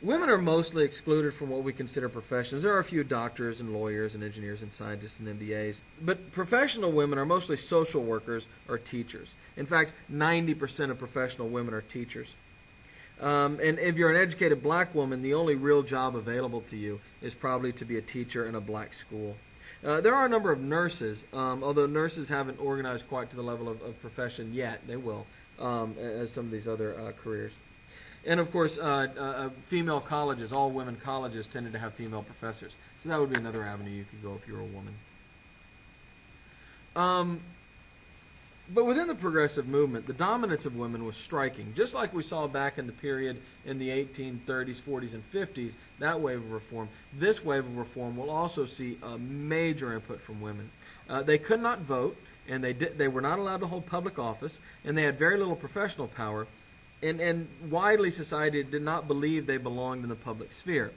Women are mostly excluded from what we consider professions. There are a few doctors and lawyers and engineers and scientists and MBAs, but professional women are mostly social workers or teachers. In fact, 90% of professional women are teachers. And if you're an educated black woman, the only real job available to you is probably to be a teacher in a black school. There are a number of nurses, although nurses haven't organized quite to the level of profession yet. They will, as some of these other careers. And of course, female colleges, all women colleges, tended to have female professors. So that would be another avenue you could go if you were a woman. But within the progressive movement, the dominance of women was striking. Just like we saw back in the period in the 1830s, 40s, and 50s, that wave of reform, this wave of reform will also see a major input from women. They could not vote, and they were not allowed to hold public office, and they had very little professional power. And widely, society did not believe they belonged in the public sphere.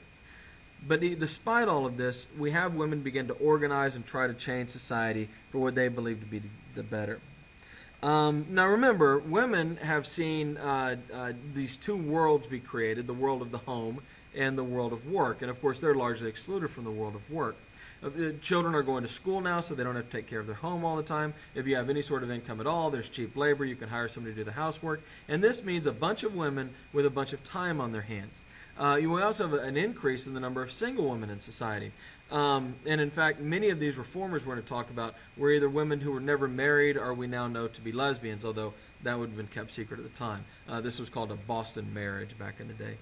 But despite all of this, we have women begin to organize and try to change society for what they believe to be the better. Now remember, women have seen these two worlds be created, the world of the home and the world of work. And of course, they're largely excluded from the world of work. Children are going to school now, so they don't have to take care of their home all the time. If you have any sort of income at all, there's cheap labor. You can hire somebody to do the housework. And this means a bunch of women with a bunch of time on their hands. You will also have an increase in the number of single women in society. And in fact, many of these reformers we're going to talk about were either women who were never married or we now know to be lesbians, although that would have been kept secret at the time. This was called a Boston marriage back in the day.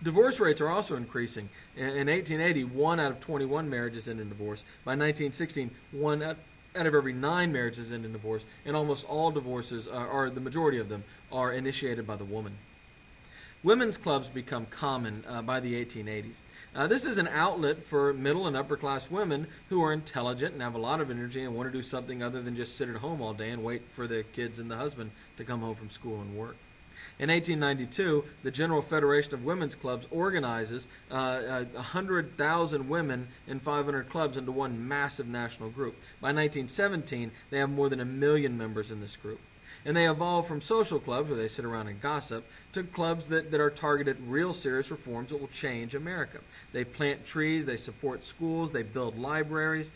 Divorce rates are also increasing. In 1880, 1 out of 21 marriages end in divorce. By 1916, 1 out of every 9 marriages end in divorce, and almost all divorces, or the majority of them, are initiated by the woman. Women's clubs become common by the 1880s. This is an outlet for middle and upper class women who are intelligent and have a lot of energy and want to do something other than just sit at home all day and wait for the kids and the husband to come home from school and work. In 1892, the General Federation of Women's Clubs organizes 100,000 women in 500 clubs into one massive national group. By 1917, they have more than 1 million members in this group. And they evolve from social clubs, where they sit around and gossip, to clubs that are targeted at real serious reforms that will change America. They plant trees, they support schools, they build libraries,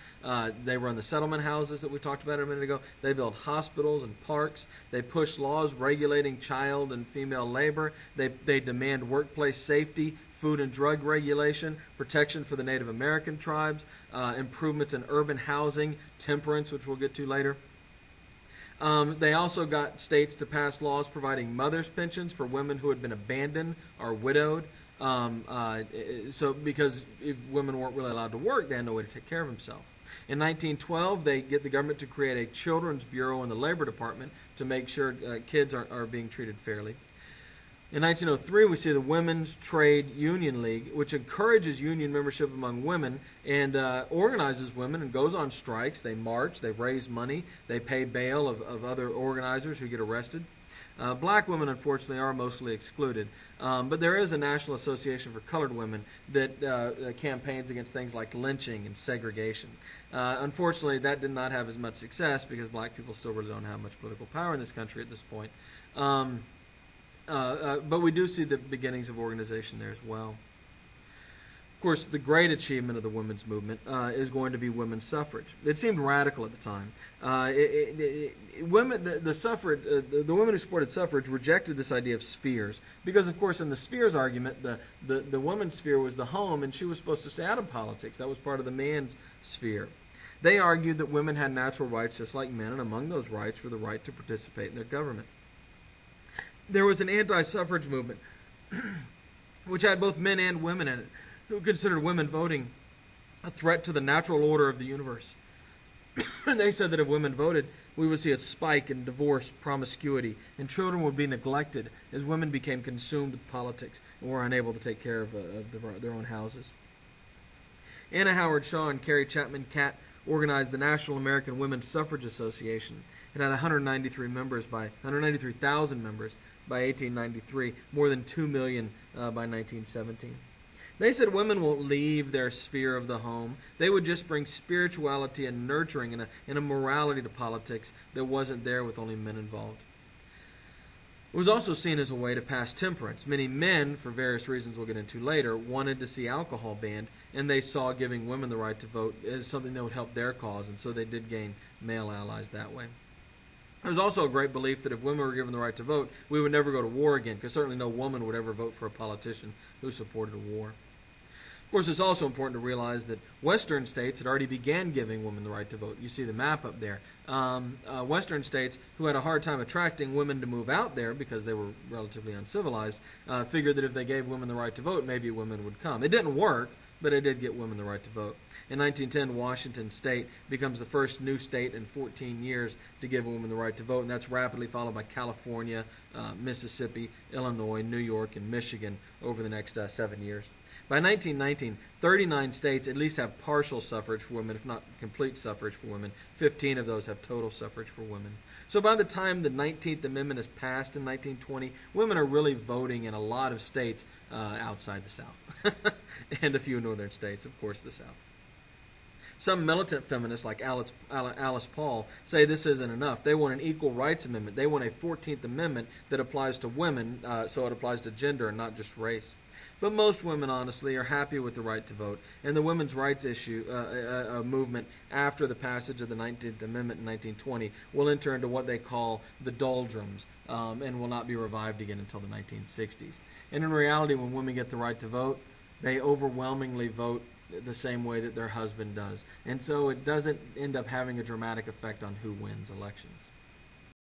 they run the settlement houses that we talked about a minute ago, they build hospitals and parks, they push laws regulating child and female labor, they demand workplace safety, food and drug regulation, protection for the Native American tribes, improvements in urban housing, temperance, which we'll get to later. They also got states to pass laws providing mother's pensions for women who had been abandoned or widowed. Because if women weren't really allowed to work, they had no way to take care of themselves. In 1912, they get the government to create a children's bureau in the Labor Department to make sure kids are being treated fairly. In 1903, we see the Women's Trade Union League, which encourages union membership among women and organizes women and goes on strikes. They march, they raise money, they pay bail of other organizers who get arrested. Black women, unfortunately, are mostly excluded, but there is a National Association for Colored Women that campaigns against things like lynching and segregation. Unfortunately, that did not have as much success because black people still really don't have much political power in this country at this point. But we do see the beginnings of organization there as well. Of course, the great achievement of the women's movement is going to be women's suffrage. It seemed radical at the time. The women who supported suffrage rejected this idea of spheres because, of course, in the spheres argument, the woman's sphere was the home, and she was supposed to stay out of politics. That was part of the man's sphere. They argued that women had natural rights just like men, and among those rights were the right to participate in their government. There was an anti-suffrage movement, which had both men and women in it, who considered women voting a threat to the natural order of the universe. And they said that if women voted, we would see a spike in divorce, promiscuity, and children would be neglected as women became consumed with politics and were unable to take care of their own houses. Anna Howard Shaw and Carrie Chapman Catt organized the National American Women's Suffrage Association. It had 193,000 members by 1893, more than 2 million by 1917. They said women won't leave their sphere of the home. They would just bring spirituality and nurturing and a morality to politics that wasn't there with only men involved. It was also seen as a way to pass temperance. Many men, for various reasons we'll get into later, wanted to see alcohol banned, and they saw giving women the right to vote as something that would help their cause, and so they did gain male allies that way. There was also a great belief that if women were given the right to vote, we would never go to war again, because certainly no woman would ever vote for a politician who supported a war. Of course, it's also important to realize that Western states had already began giving women the right to vote. You see the map up there. Western states, who had a hard time attracting women to move out there because they were relatively uncivilized, figured that if they gave women the right to vote, maybe women would come. It didn't work, but it did get women the right to vote. In 1910, Washington State becomes the first new state in 14 years to give women the right to vote, and that's rapidly followed by California, Mississippi, Illinois, New York, and Michigan over the next 7 years. By 1919, 39 states at least have partial suffrage for women, if not complete suffrage for women. 15 of those have total suffrage for women. So by the time the 19th Amendment is passed in 1920, women are really voting in a lot of states outside the South. And a few northern states, of course, the South. Some militant feminists, like Alice Paul, say this isn't enough. They want an equal rights amendment. They want a 14th Amendment that applies to women, so it applies to gender and not just race. But most women, honestly, are happy with the right to vote, and the women's rights movement after the passage of the 19th Amendment in 1920 will enter into what they call the doldrums, and will not be revived again until the 1960s. And in reality, when women get the right to vote, they overwhelmingly vote the same way that their husband does. And so it doesn't end up having a dramatic effect on who wins elections.